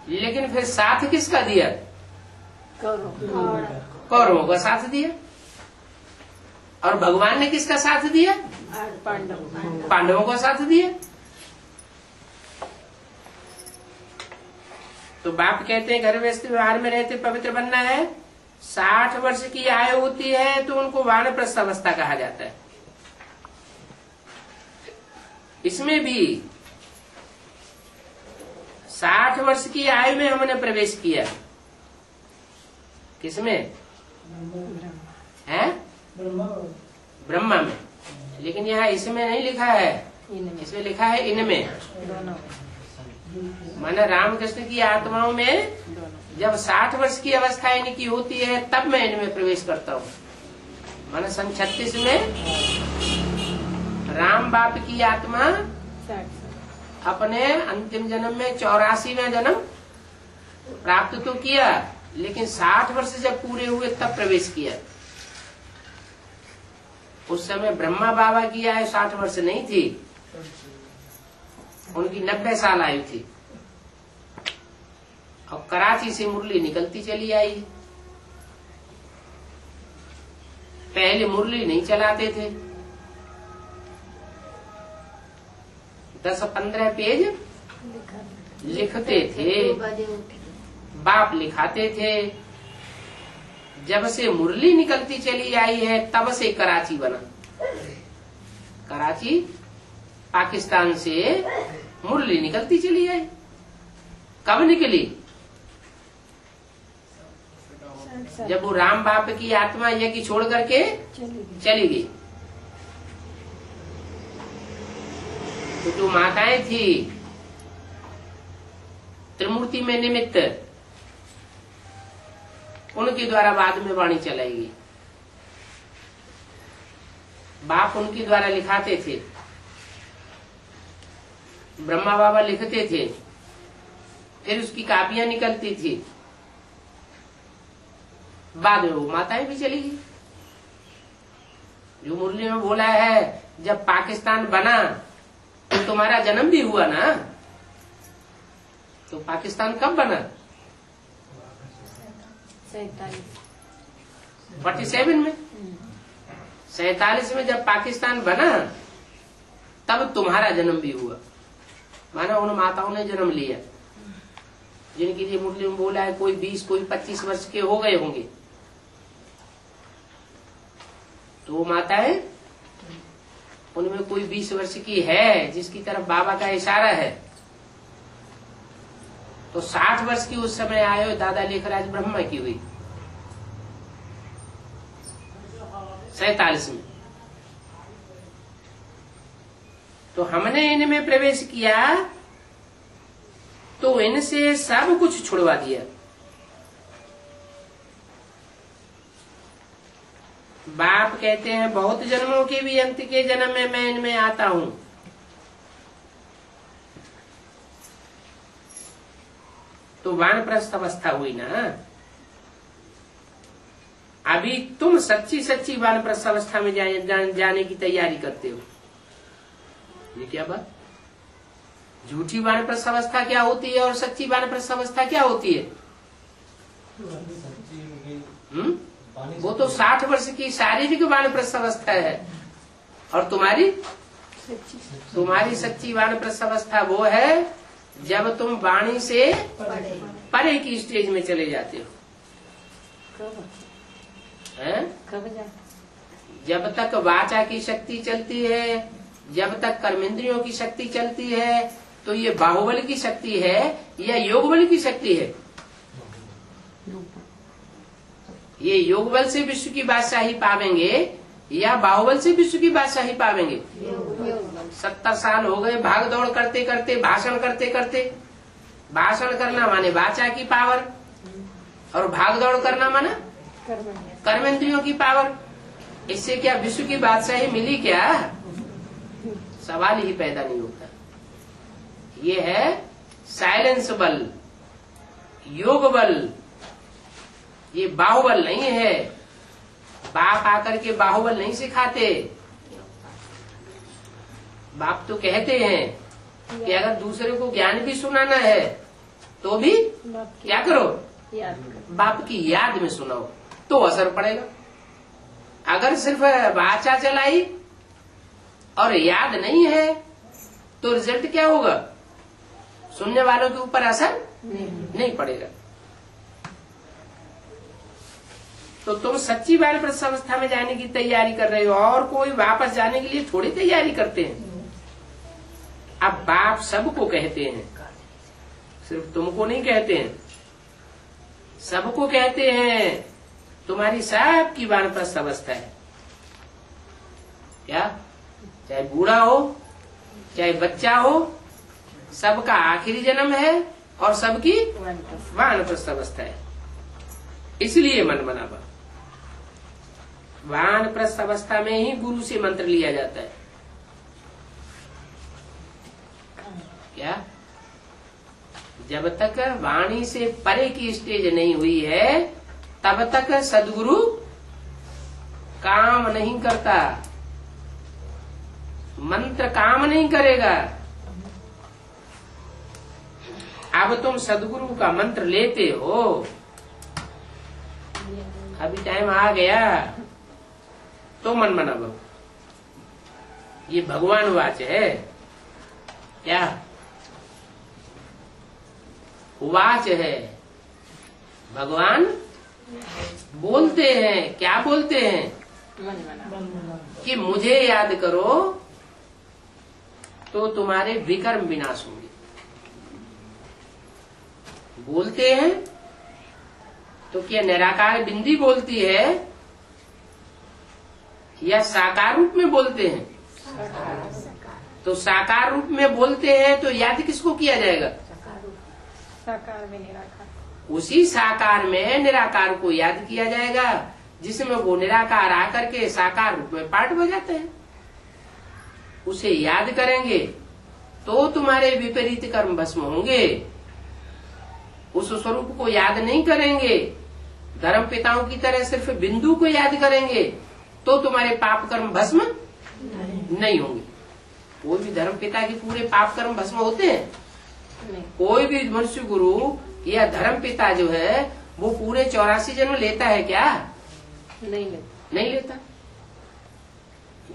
लेकिन फिर साथ किसका दिया? कौरवों का साथ दिया। और भगवान ने किसका साथ दिया? पांडवों का साथ दिया। तो बाप कहते हैं घर व्यस्त व्यवहार में रहते पवित्र बनना है। 60 वर्ष की आयु होती है तो उनको वानप्रस्थ अवस्था कहा जाता है। इसमें भी 60 वर्ष की आयु में हमने प्रवेश किया। किसमें है? ब्रह्मा में। लेकिन यहाँ इसमें नहीं लिखा है, इसमें लिखा है इनमें। माना रामकृष्ण की आत्माओं में जब 60 वर्ष की अवस्था इनकी होती है तब मैं इनमें प्रवेश करता हूँ। माना सन 36 में राम बाप की आत्मा अपने अंतिम जन्म में 84वां जन्म प्राप्त तो किया, लेकिन 60 वर्ष जब पूरे हुए तब प्रवेश किया। उस समय ब्रह्मा बाबा की आयु 60 वर्ष नहीं थी, उनकी 90 साल आयु थी। और कराची से मुरली निकलती चली आई। पहले मुरली नहीं चलाते थे, 10-15 पेज लिखते थे, बाप लिखाते थे। जब से मुरली निकलती चली आई है तब से कराची बना। कराची पाकिस्तान से मुरली निकलती चली आई। कब निकली? जब वो राम बाप की आत्मा यज्ञ छोड़ करके चली गई। तो जो माताएं थी त्रिमूर्ति में निमित्त, उनके द्वारा बाद में वाणी चलाएगी। बाप उनके द्वारा लिखाते थे, ब्रह्मा बाबा लिखते थे, फिर उसकी कापियां निकलती थी। बाद में वो माताएं भी चली गई। जो मुरली में बोला है जब पाकिस्तान बना तो तुम्हारा जन्म भी हुआ ना। तो पाकिस्तान कब बना? 47 में। 47 में जब पाकिस्तान बना तब तुम्हारा जन्म भी हुआ। माना उन माताओं ने जन्म लिया जिनके लिए मुरली में बोला है कोई 20 कोई 25 वर्ष के हो गए होंगे। तो वो माताएं उनमें कोई 20 वर्ष की है जिसकी तरफ बाबा का इशारा है। तो 60 वर्ष की उस समय आयो दादा लेखराज ब्रह्मा की हुई 47 में। तो हमने इनमें प्रवेश किया तो इनसे सब कुछ छुड़वा दिया। बाप कहते हैं बहुत जन्मों के भी अंत के जन्म में मैं इनमें आता हूं। तो वानप्रस्थ अवस्था हुई ना। अभी तुम सच्ची सच्ची वानप्रस्थ अवस्था में जाने की तैयारी करते हो। ये क्या बात? झूठी वानप्रस्थ अवस्था क्या होती है और सच्ची वानप्रस्थ अवस्था क्या होती है? वो तो 60 वर्ष की शारीरिक वानप्रस्थ अवस्था है और तुम्हारी सच्ची वानप्रस्थ अवस्था वो है जब तुम वाणी से परे की स्टेज में चले जाते हो। जब तक वाचा की शक्ति चलती है, जब तक कर्मेंद्रियों की शक्ति चलती है, तो ये बाहुबल की शक्ति है या योग बल की शक्ति है? ये योग बल से विश्व की बादशाही पावेंगे या बाहुबल से विश्व की बादशाही पावेंगे? 70 साल हो गए भाग दौड़ करते करते, भाषण करते करते। भाषण करना माने वाचा की पावर और भाग दौड़ करना माना कर्मेंद्रियों की पावर। इससे क्या विश्व की बादशाही मिली क्या? सवाल ही पैदा नहीं होता। ये है साइलेंस बल, योग बल, ये बाहुबल नहीं है। बाप आकर के बाहुबल नहीं सिखाते। बाप तो कहते हैं कि अगर दूसरे को ज्ञान भी सुनाना है तो भी क्या करो? बाप की याद में सुनाओ तो असर पड़ेगा। अगर सिर्फ वाचा चलाई और याद नहीं है तो रिजल्ट क्या होगा? सुनने वालों के ऊपर असर नहीं पड़ेगा। तो तुम सच्ची वानप्रस्थ अवस्था में जाने की तैयारी कर रहे हो और कोई वापस जाने के लिए थोड़ी तैयारी करते हैं। अब बाप सबको कहते हैं, सिर्फ तुमको नहीं कहते हैं, सबको कहते हैं तुम्हारी सबकी वानप्रस्थ अवस्था है। क्या? चाहे बूढ़ा हो चाहे बच्चा हो, सबका आखिरी जन्म है और सबकी वानप्रस्थ अवस्था है। इसलिए मन मना बा वानप्रस्थ अवस्था में ही गुरु से मंत्र लिया जाता है। क्या? जब तक वाणी से परे की स्टेज नहीं हुई है तब तक सद्गुरु काम नहीं करता, मंत्र काम नहीं करेगा। अब तुम सद्गुरु का मंत्र लेते हो, अभी टाइम आ गया तो मन मना बो, ये भगवान वाच है। क्या? वाच है। भगवान बोलते हैं। क्या बोलते हैं? कि मुझे याद करो तो तुम्हारे विकर्म विनाश होंगे। बोलते हैं तो क्या निराकार बिंदी बोलती है या साकार रूप में बोलते हैं? तो साकार रूप में बोलते हैं तो याद किसको किया जाएगा? साकार में निराकार। उसी साकार में निराकार को याद किया जाएगा, जिसमें वो निराकार आकर के साकार रूप में पाठ बजाते हैं। उसे याद करेंगे तो तुम्हारे विपरीत कर्म भस्म होंगे। उस स्वरूप को याद नहीं करेंगे, धर्म पिताओं की तरह सिर्फ बिंदु को याद करेंगे तो तुम्हारे पाप कर्म भस्म नहीं होंगे। कोई भी धर्म पिता के पूरे पाप कर्म भस्म होते हैं? कोई भी मनुष्य गुरु या धर्म पिता जो है वो पूरे 84 जन्म लेता है क्या? नहीं लेता।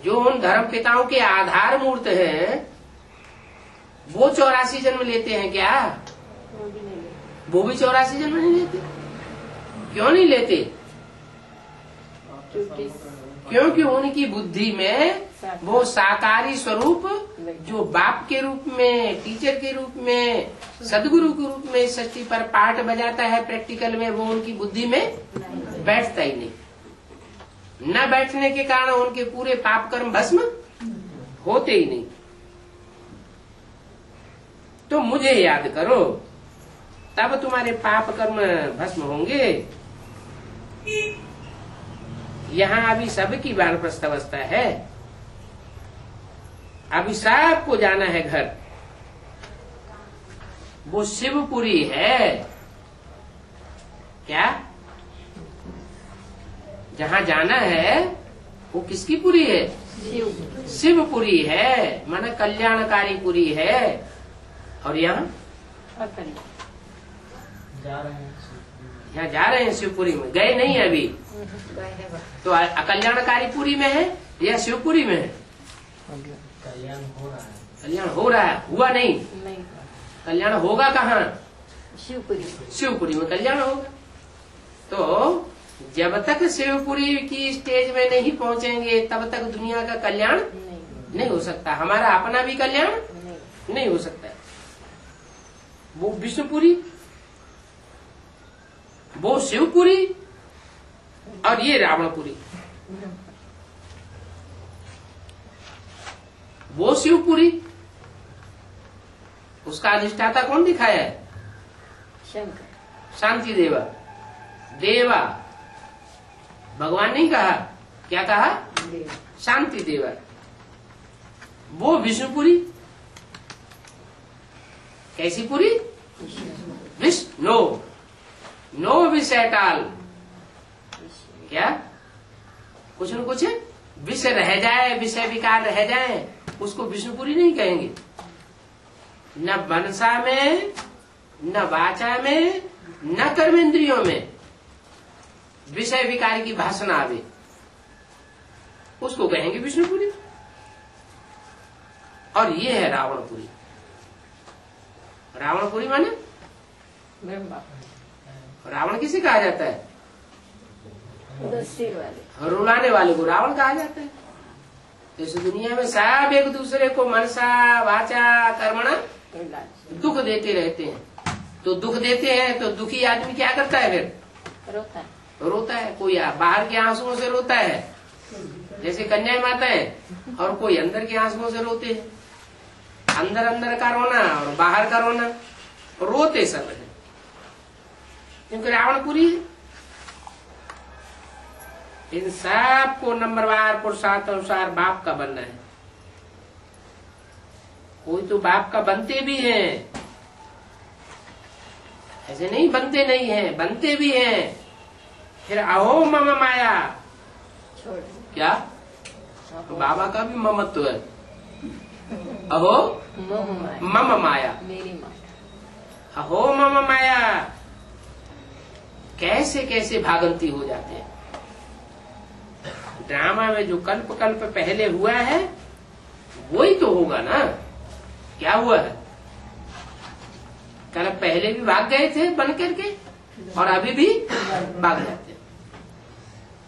जो उन धर्म पिताओं के आधार मूर्त है वो 84 जन्म लेते हैं क्या? वो भी 84 जन्म नहीं लेते। क्यों नहीं लेते? क्योंकि उनकी बुद्धि में वो साकारी स्वरूप जो बाप के रूप में, टीचर के रूप में, सदगुरु के रूप में सृष्टि पर पाठ बजाता है प्रैक्टिकल में, वो उनकी बुद्धि में बैठता ही नहीं। न बैठने के कारण उनके पूरे पाप कर्म भस्म होते ही नहीं। तो मुझे याद करो तब तुम्हारे पाप कर्म भस्म होंगे। यहाँ अभी सबकी वानप्रस्थ अवस्था है। अभी सबको जाना है घर। वो शिवपुरी है। क्या? जहाँ जाना है वो किसकी पुरी है? शिवपुरी है, माना कल्याणकारी पुरी है। और यहाँ जा रहे हैं शिवपुरी में। गए नहीं अभी तो कल्याणकारी पुरी में है या शिवपुरी में है? कल्याण हो रहा है। कल्याण हो रहा है, हुआ नहीं। कल्याण होगा कहाँ? शिवपुरी में कल्याण होगा। तो जब तक शिवपुरी की स्टेज में नहीं पहुंचेंगे तब तक दुनिया का कल्याण नहीं हो सकता। हमारा अपना भी कल्याण नहीं हो सकता। वो विष्णुपुरी, वो शिवपुरी और ये रावणपुरी। वो शिवपुरी, उसका अधिष्ठाता कौन दिखाया है? शंकर। शांति देवा। देवा भगवान नहीं कहा, क्या कहा? शांति देवा। वो विष्णुपुरी। कैसी पुरी? विष्णु। नो विष एट ऑल। क्या? कुछ न कुछ विषय रह जाए, विषय विकार रह जाए, उसको विष्णुपुरी नहीं कहेंगे। न मनसा में, न वाचा में, न कर्मेंद्रियों में विषय विकार की भाषण आवे, उसको कहेंगे विष्णुपुरी। और ये है रावणपुरी। रावणपुरी माने रावण किसे कहा जाता है? रुलाने वाले को रावण कहा जाता है। इस दुनिया में सब एक दूसरे को मनसा वाचा कर्मणा दुख देते रहते हैं। तो दुख देते हैं तो दुखी आदमी क्या करता है? फिर रोता है, कोई बाहर के आंसुओं से रोता है जैसे कन्या माता है, और कोई अंदर के आंसुओं से रोते हैं। अंदर अंदर का रोना और बाहर का रोना, रोते सब है, क्योंकि रावणपुरी इन सब को नंबरवार पुरुषार्थानुसार बाप का बनना है। कोई तो बाप का बनते भी हैं, ऐसे नहीं बनते नहीं हैं, बनते भी हैं। फिर अहो मम माया, क्या तो बाबा का भी ममत्व है। अहो मम माया, मेरी माया। अहो मम माया, कैसे कैसे भागंती हो जाते हैं। ड्रामा में जो कल्प कल्प पहले हुआ है वही तो होगा ना। क्या हुआ है, कल्प पहले भी भाग गए थे बन करके, और अभी भी भाग जाते हैं।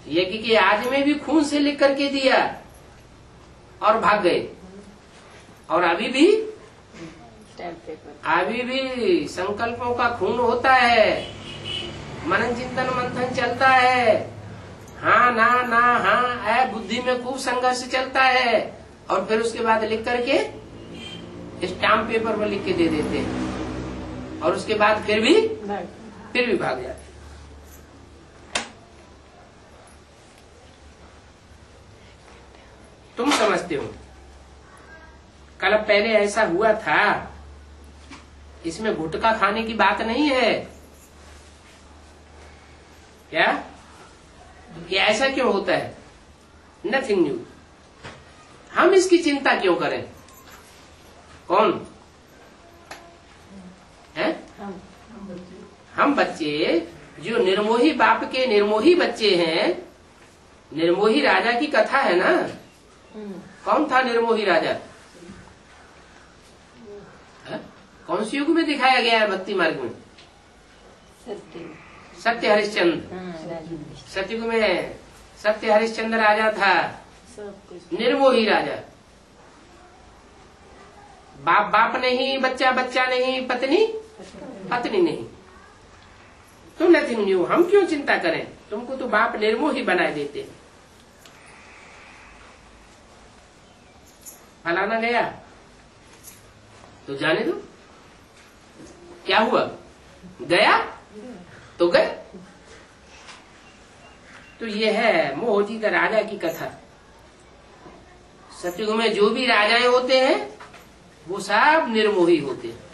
ये कि आज में भी खून से लिख करके दिया और भाग गए, और अभी भी संकल्पों का खून होता है, मनन चिंतन मंथन चलता है, हाँ ना ना हाँ है, बुद्धि में खूब संघर्ष चलता है, और फिर उसके बाद लिख करके स्टाम्प पेपर पर लिख के दे देते हैं, और उसके बाद फिर भी भाग जाते। तुम समझते हो कल पहले ऐसा हुआ था, इसमें गुटखा खाने की बात नहीं है क्या? कि ऐसा क्यों होता है? Nothing new. हम इसकी चिंता क्यों करें? कौन है? हम बच्चे जो निर्मोही बाप के निर्मोही बच्चे हैं। निर्मोही राजा की कथा है ना। कौन था निर्मोही राजा? कौन सी युग में दिखाया गया है भक्ति मार्ग में? सत्य हरिश्चंद्र। सतयुग में सत्य हरिश्चंद्र राजा था, निर्मोही राजा। बाप बाप नहीं, बच्चा बच्चा नहीं, पत्नी पत्नी नहीं। तो नथिंग न्यू, हम क्यों चिंता करें? तुमको तो बाप निर्मोही बना देते। फलाना गया तो जाने दो, क्या हुआ? गया तो गए। तो ये है मोहजी का राजा की कथा। सतयुग में जो भी राजाएं होते हैं वो सब निर्मोही होते हैं।